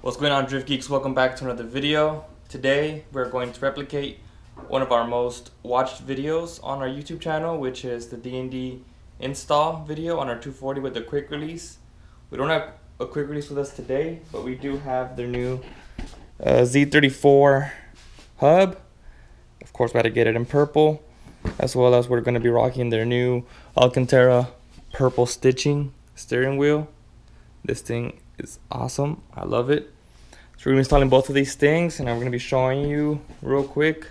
What's going on, Drift Geeks? Welcome back to another video. Today we're going to replicate one of our most watched videos on our YouTube channel, which is the DND install video on our 240 with the quick release. We don't have a quick release with us today, but we do have their new Z34 hub. Of course, we had to get it in purple, as well as we're going to be rocking their new Alcantara purple stitching steering wheel. This thing is awesome. I love it. So we're going to be installing both of these things, and I'm going to be showing you real quick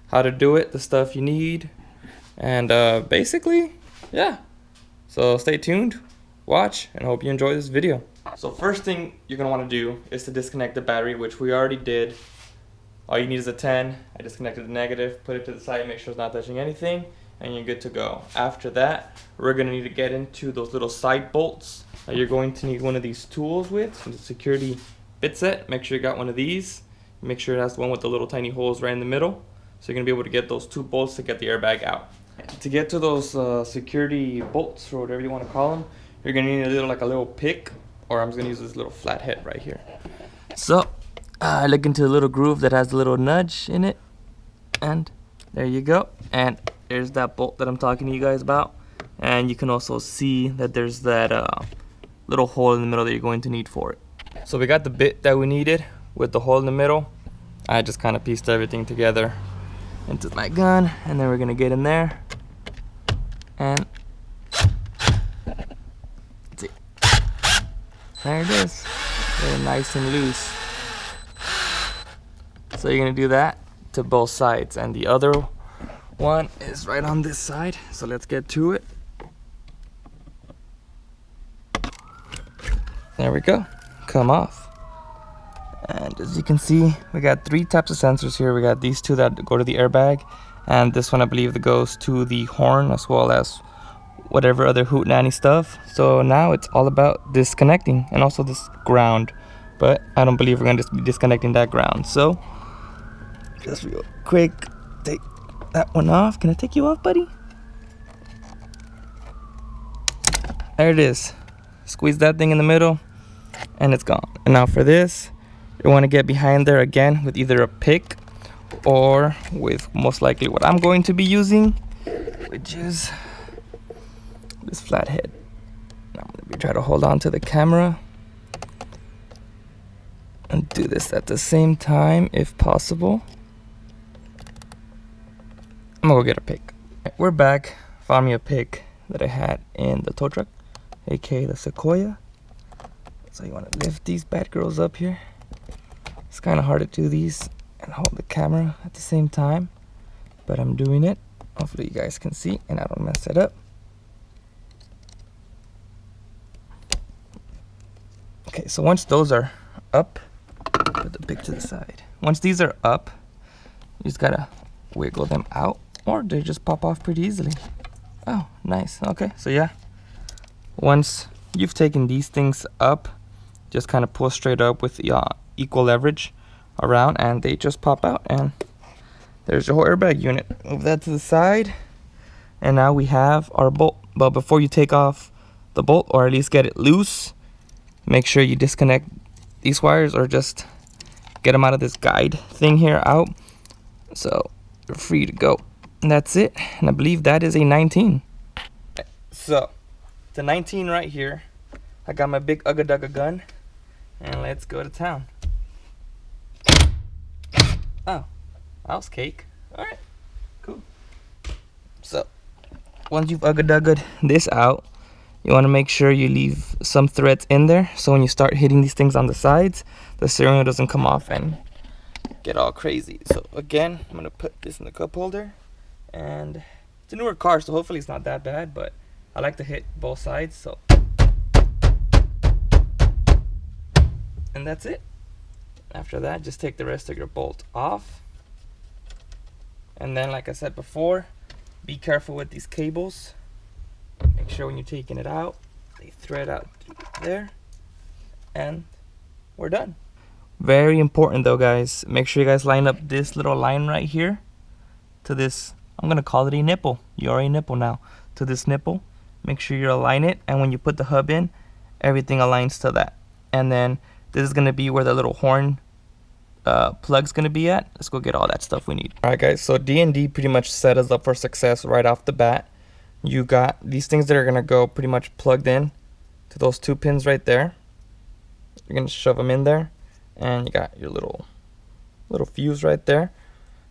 how to do it, the stuff you need, and basically, yeah. So stay tuned, watch, and I hope you enjoy this video. So first thing you're going to want to do is to disconnect the battery, which we already did. All you need is a 10. I disconnected the negative, put it to the side, make sure it's not touching anything, and you're good to go. After that, we're going to need to get into those little side bolts. You're going to need one of these tools with the security bit set. Make sure you got one of these. Make sure it has the one with the little tiny holes right in the middle. So you're going to be able to get those two bolts to get the airbag out. To get to those security bolts, or whatever you want to call them, you're going to need a little pick, or I'm just going to use this little flat head right here. So I look into the little groove that has a little nudge in it, and there you go. And there's that bolt that I'm talking to you guys about. And you can also see that there's that little hole in the middle that you're going to need for it. So we got the bit that we needed with the hole in the middle. I just kind of pieced everything together into my gun, and then we're gonna get in there and see. There it is. They're nice and loose. So you're gonna do that to both sides, and the other one is right on this side. So let's get to it. There we go. Come off. And as you can see, we got three types of sensors here. We got these two that go to the airbag, and this one I believe that goes to the horn, as well as whatever other hootenanny stuff. So now it's all about disconnecting, and also this ground, but I don't believe we're going to be disconnecting that ground. So just real quick, take that one off. Can I take you off, buddy? There it is. Squeeze that thing in the middle, and it's gone. And now for this, you want to get behind there again with either a pick or with most likely what I'm going to be using, which is this flat head. I'm going to be trying to hold on to the camera and do this at the same time if possible. I'm going to go get a pick. We're back. Found me a pick that I had in the tow truck, aka the Sequoia. So you want to lift these bad girls up here. It's kind of hard to do these and hold the camera at the same time, but I'm doing it. Hopefully you guys can see and I don't mess it up. Okay, so once those are up, put the pick to the side. Once these are up, you just gotta wiggle them out, or they just pop off pretty easily. Oh, nice. Okay, so yeah, once you've taken these things up, just kind of pull straight up with the equal leverage around, and they just pop out, and there's your whole airbag unit. Move that to the side, and now we have our bolt. But before you take off the bolt, or at least get it loose, make sure you disconnect these wires, or just get them out of this guide thing here out, so you're free to go. And that's it, and I believe that is a 19. So it's a 19 right here. I got my big Ugga Dugga gun, and let's go to town. Oh, that was cake. Alright, cool. So once you've Ugga Dugga'd this out, you want to make sure you leave some threads in there, so when you start hitting these things on the sides, the steering wheel doesn't come off and get all crazy. So again, I'm going to put this in the cup holder, and it's a newer car, so hopefully it's not that bad, but I like to hit both sides. So, and that's it. After that, just take the rest of your bolt off, and then like I said before, be careful with these cables. Make sure when you're taking it out, they thread out there, and we're done. Very important though, guys, make sure you guys line up this little line right here to this, I'm gonna call it a nipple. You're a nipple now. To this nipple, make sure you align it, and when you put the hub in, everything aligns to that. And then This is gonna be where the little horn plug's gonna be at. Let's go get all that stuff we need. All right, guys. So DND pretty much set us up for success right off the bat. You got these things that are gonna go pretty much plugged in to those 2 pins right there. You're gonna shove them in there, and you got your little fuse right there.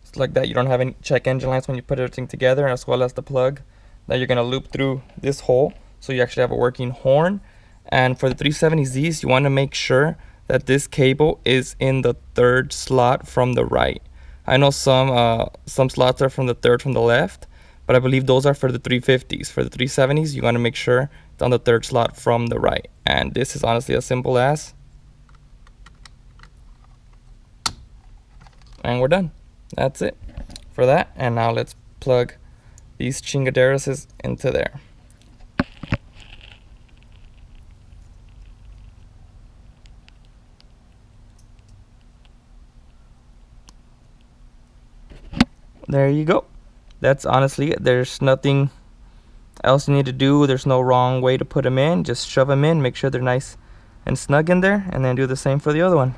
It's like that. You don't have any check engine lights when you put everything together, as well as the plug that you're gonna loop through this hole, so you actually have a working horn. And for the 370Zs, you want to make sure that this cable is in the 3rd slot from the right. I know some slots are from the 3rd from the left, but I believe those are for the 350s. For the 370s, you want to make sure it's on the 3rd slot from the right. And this is honestly as simple as, and we're done. That's it for that. And now let's plug these chingaderas into there. There you go. That's honestly it. There's nothing else you need to do. There's no wrong way to put them in. Just shove them in, make sure they're nice and snug in there, and then do the same for the other one.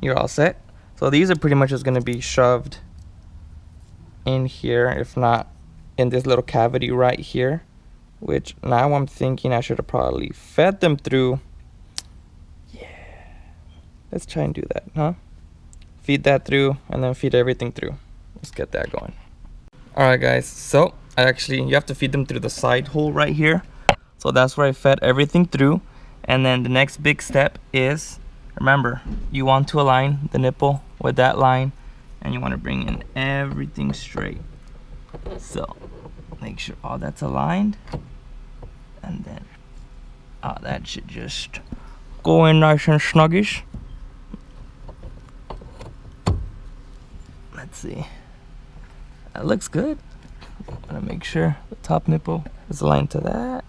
You're all set. So these are pretty much just going to be shoved in here, if not in this little cavity right here, which now I'm thinking I should have probably fed them through. Yeah, let's try and do that, huh? Feed that through and then feed everything through. Let's get that going. All right, guys, so you have to feed them through the side hole right here. So that's where I fed everything through. And then the next big step is, remember, you want to align the nipple with that line, and you want to bring in everything straight. So make sure all that's aligned, and then that should just go in nice and snuggish. Let's see. That looks good. Want to make sure the top nipple is aligned to that.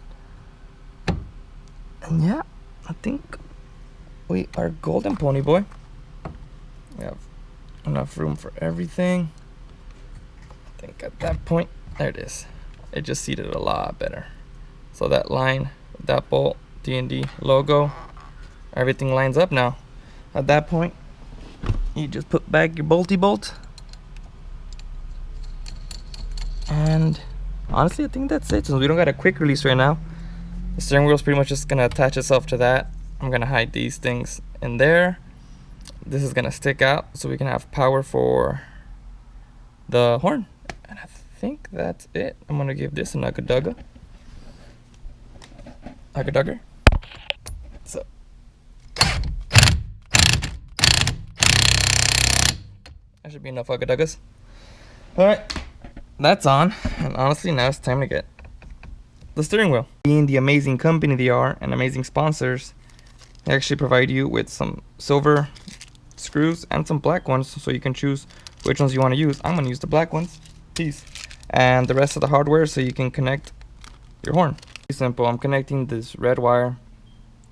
And yeah, I think we are golden, pony boy. We have enough room for everything. I think at that point, there it is. It just seated a lot better. So that line, that bolt, DND logo, everything lines up now. At that point, you just put back your bolty bolt. And honestly, I think that's it. Since we don't got a quick release right now, the steering wheel is pretty much just gonna attach itself to that. I'm gonna hide these things in there. This is gonna stick out so we can have power for the horn. And I think that's it. I'm gonna give this a nugga-dugga. Nugga-dugger. So. That should be enough nugga-duggas. Alright, that's on. And honestly, now it's time to get the steering wheel. Being the amazing company they are and amazing sponsors, they actually provide you with some silver screws and some black ones, so you can choose which ones you want to use. I'm going to use the black ones. Peace. And the rest of the hardware so you can connect your horn. Pretty simple. I'm connecting this red wire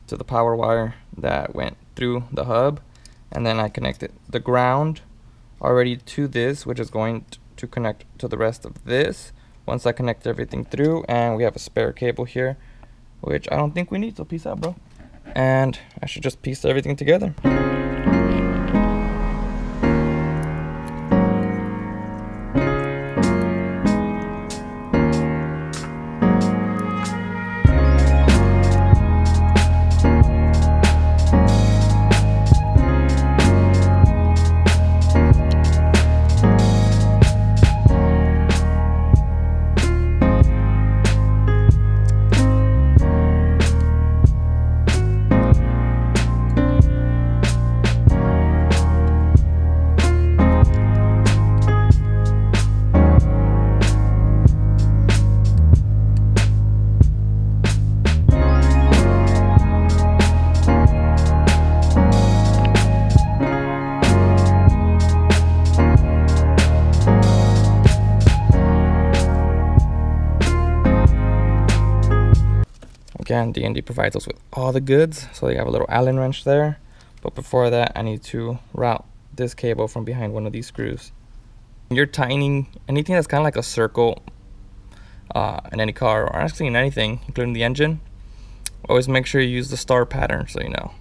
to the power wire that went through the hub, and then I connected the ground already to this, which is going to connect to the rest of this once I connect everything through. And we have a spare cable here, which I don't think we need, so peace out, bro. And I should just piece everything together. Again, DND provides us with all the goods. So you have a little Allen wrench there, But before that, I need to route this cable from behind one of these screws. When you're tightening anything that's kind of like a circle in any car, or actually in anything, including the engine, always make sure you use the star pattern, so you know.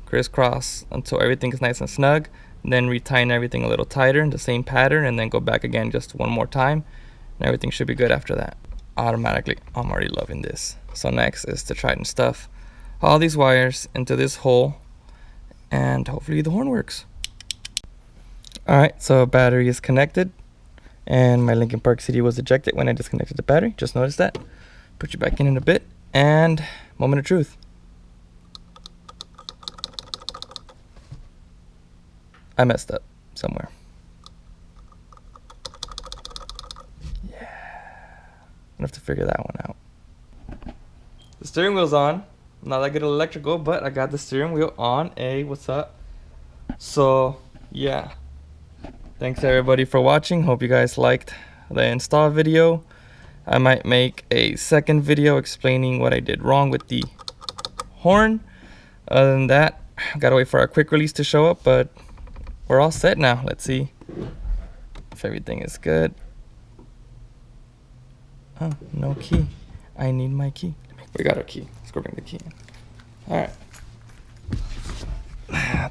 Crisscross until everything is nice and snug, and then retighten everything a little tighter in the same pattern, and then go back again just one more time, and everything should be good after that. Automatically, I'm already loving this. So next is to try and stuff all these wires into this hole, and hopefully the horn works. Alright, so battery is connected, and my Linkin Park CD was ejected when I disconnected the battery. Just noticed that. Put you back in a bit, and moment of truth. I messed up somewhere. Yeah. I'm gonna have to figure that one out. The steering wheel's on. Not that good at electrical, but I got the steering wheel on. Hey, what's up? So, yeah. Thanks everybody for watching. Hope you guys liked the install video. I might make a second video explaining what I did wrong with the horn. Other than that, I gotta wait for our quick release to show up, but we're all set now. Let's see if everything is good. Oh, no key. I need my key. We got our key. Let's go bring the key in. All right.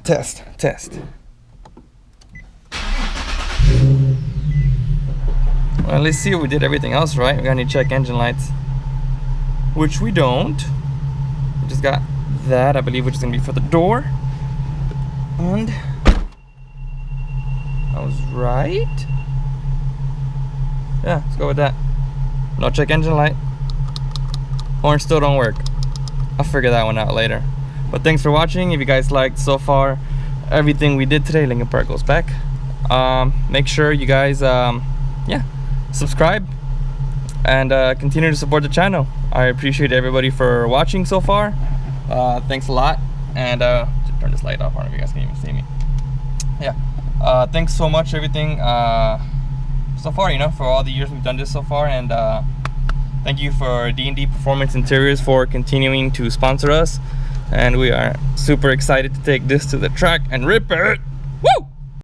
Test. Well, let's see if we did everything else right. We gotta need to check engine lights, which we don't. We just got that, I believe, which is gonna be for the door. And I was right. Yeah, let's go with that. No check engine light. Horn still don't work. I'll figure that one out later. But thanks for watching. If you guys liked so far everything we did today, Linkin Park goes back. Make sure you guys subscribe and continue to support the channel. I appreciate everybody for watching so far. Thanks a lot. And just turn this light off. I don't know if you guys can even see me. Yeah. Thanks so much everything so far, you know, for all the years we've done this so far. And thank you for D&D Performance Interiors for continuing to sponsor us. And we are super excited to take this to the track and rip it. Woo!